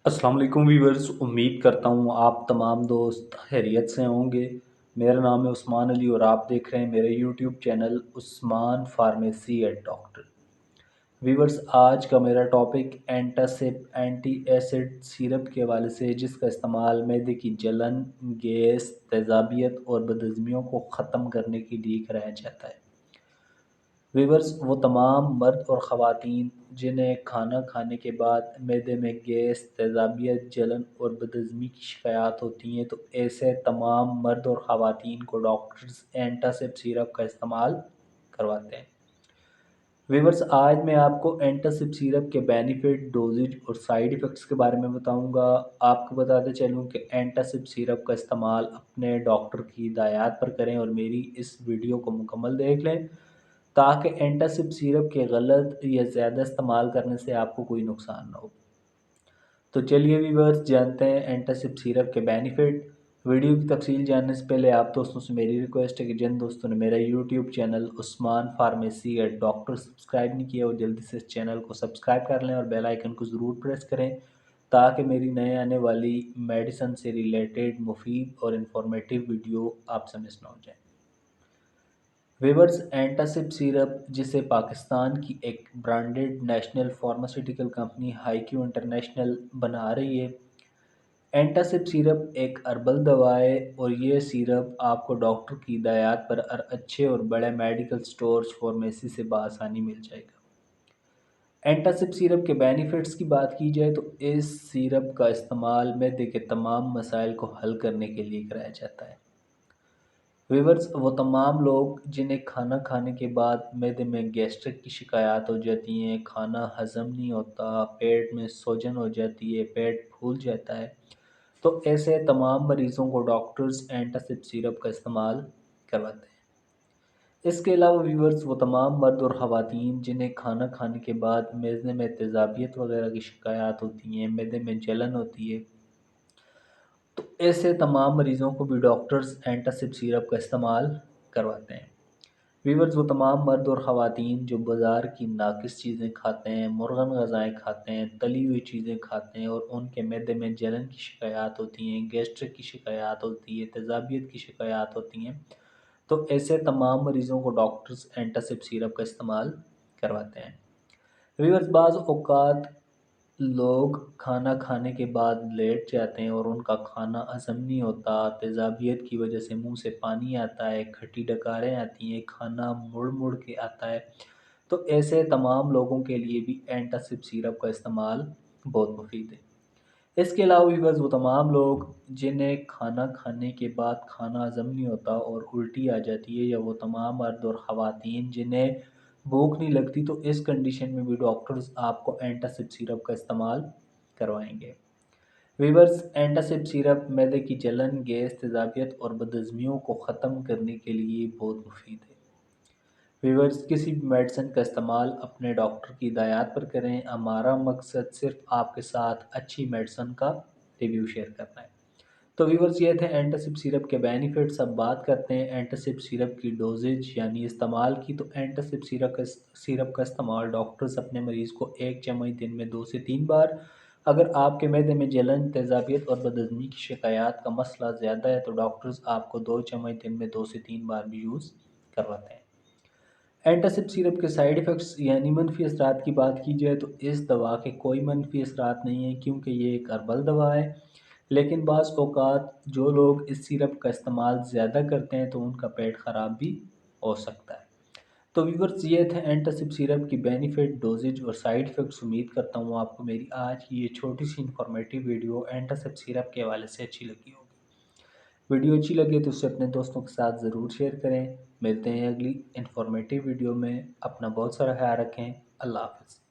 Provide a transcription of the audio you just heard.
अस्सलाम वालेकुम वीवर्स। उम्मीद करता हूँ आप तमाम दोस्त खैरियत से होंगे। मेरा नाम है उस्मान अली और आप देख रहे हैं मेरे YouTube channel Usman pharmacy at doctor. Viewers, आज का मेरा topic antacid anti acid syrup के हवाले से है, जिसका इस्तेमाल मैदे की जलन, गैस, तेज़ाबियत और बदहज़मियों को ख़त्म करने के लिए कराया जाता है। वीवर्स, वो तमाम मर्द और ख़वातीन जिन्हें खाना खाने के बाद मैदे में गैस, तेज़ाबियत, जलन और बदहज़मी की शिकायत होती हैं, तो ऐसे तमाम मर्द और ख़वातीन को डॉक्टर्स एंटासिड सिरप का इस्तेमाल करवाते हैं। वीवर्स, आज मैं आपको एंटासिड सिरप के बेनिफिट, डोजेज और साइड इफ़ेक्ट्स के बारे में बताऊंगा। आपको बताते चलूं कि एंटासिड सिरप का इस्तेमाल अपने डॉक्टर की हिदायत पर करें और मेरी इस वीडियो को मुकम्मल देख लें, ताकि एंटासिड सिरप के गलत या ज़्यादा इस्तेमाल करने से आपको कोई नुकसान ना हो। तो चलिए वीवर्स, जानते हैं एंटासिड सिरप के बेनिफिट। वीडियो की तफसील जानने से पहले आप दोस्तों से मेरी रिक्वेस्ट है कि जिन दोस्तों ने मेरा YouTube channel Usman pharmacy at doctor subscribe नहीं किया, वो जल्दी से इस चैनल को सब्सक्राइब कर लें और बेल आइकन को ज़रूर प्रेस करें, ताकि मेरी नए आने वाली मेडिसिन से रिलेटेड मुफीद और इंफॉर्मेटिव वीडियो आपसे मिस ना हो जाए। वीवर्स, एंटासिड सिरप, जिसे पाकिस्तान की एक branded national pharmaceutical company Haikyu international बना रही है। एंटासिड सिरप एक हर्बल दवा है और ये सिरप आपको डॉक्टर की हिदायत पर अच्छे और बड़े मेडिकल स्टोर्स फार्मेसी से बआसानी मिल जाएगा। एंटासिड सिरप के बेनिफिट्स की बात की जाए तो इस सिरप का इस्तेमाल मैदे के तमाम मसाइल को हल करने के लिए कराया जाता है। वीवर्स, वो तमाम लोग जिन्हें खाना खाने के बाद मैदे में गैस्ट्रिक की शिकायत हो जाती हैं, खाना हज़म नहीं होता, पेट में सूजन हो जाती है, पेट फूल जाता है, तो ऐसे तमाम मरीज़ों को डॉक्टर्स एंटासिड सिरप का इस्तेमाल करवाते हैं। इसके अलावा वीवर्स, वो तमाम मर्द और ख़वातीन जिन्हें खाना खाने के बाद मैदे में तेज़ाबियत वगैरह की शिकायत होती हैं, मैदे में जलन होती है, तो ऐसे तमाम मरीज़ों को भी डॉक्टर्स एंटासिड सिरप का इस्तेमाल करवाते हैं। वीवर्स, वो तमाम मर्द और ख़वातीन जो बाज़ार की नाकिस चीज़ें खाते हैं, मुर्गन ग़ज़ाएँ खाते हैं, तली हुई चीज़ें खाते हैं और उनके मैदे में जलन की शिकायत होती हैं, गैस्ट्रिक की शिकायत होती है, तेज़ाबियत की शिकायत होती हैं, तो ऐसे तमाम मरीज़ों को डॉक्टर्स एंटासिड सिरप का इस्तेमाल करवाते हैं। वीवर्स, बाज़ औक़ात लोग खाना खाने के बाद लेट जाते हैं और उनका खाना हज़म नहीं होता, तेज़ाबियत की वजह से मुंह से पानी आता है, खट्टी डकारें आती हैं, खाना मुड़ मुड़ के आता है, तो ऐसे तमाम लोगों के लिए भी एंटासिड सिरप का इस्तेमाल बहुत मुफीद है। इसके अलावा भी बस वो तमाम लोग जिन्हें खाना खाने के बाद खाना हज़म नहीं होता और उल्टी आ जाती है, या वो तमाम मर्द और ख़वातीन जिन्हें भूख नहीं लगती, तो इस कंडीशन में भी डॉक्टर्स आपको एंटासिड सिरप का इस्तेमाल करवाएंगे। वीवर्स, एंटासिड सिरप मैदे की जलन, गैस, तेज़ाबियत और बदहज़मियों को ख़त्म करने के लिए बहुत मुफीद है। वीवर्स, किसी भी मेडिसिन का इस्तेमाल अपने डॉक्टर की हिदायत पर करें। हमारा मकसद सिर्फ आपके साथ अच्छी मेडिसिन का रिव्यू शेयर करना है। तो वीवर्स, ये थे एंटासिड सिरप के बेनिफिट्स। अब बात करते हैं एंटासिड सिरप की डोजेज यानी इस्तेमाल की। तो एंटासिड सिरप का इस्तेमाल डॉक्टर्स अपने मरीज़ को 1 चम्मच दिन में 2 से 3 बार, अगर आपके मैदे में जलन, तेज़ाबियत और बदहज़मी की शिकायत का मसला ज़्यादा है, तो डॉक्टर्स आपको 2 चम्मच दिन में 2 से 3 बार भी यूज़ करवाते हैं। एंटासिड सिरप के साइड इफ़ेक्ट्स यानी मनफी असरात की बात की जाए तो इस दवा के कोई मनफी असरात नहीं हैं, क्योंकि ये एक हर्बल दवा है। लेकिन बाज़ औक़ात जो लोग इस सिरप का इस्तेमाल ज़्यादा करते हैं, तो उनका पेट ख़राब भी हो सकता है। तो व्यूअर्स, ये थे एंटासिड सिरप की बेनिफिट, डोजेज और साइड इफ़ेक्ट्स। उम्मीद करता हूँ आपको मेरी आज की ये छोटी सी इन्फॉर्मेटिव वीडियो एंटासिड सिरप के हवाले से अच्छी लगी होगी। वीडियो अच्छी लगे तो उसे अपने दोस्तों के साथ ज़रूर शेयर करें। मिलते हैं अगली इन्फॉर्मेटिव वीडियो में। अपना बहुत सारा ख्याल रखें। अल्लाह हाफ़िज़।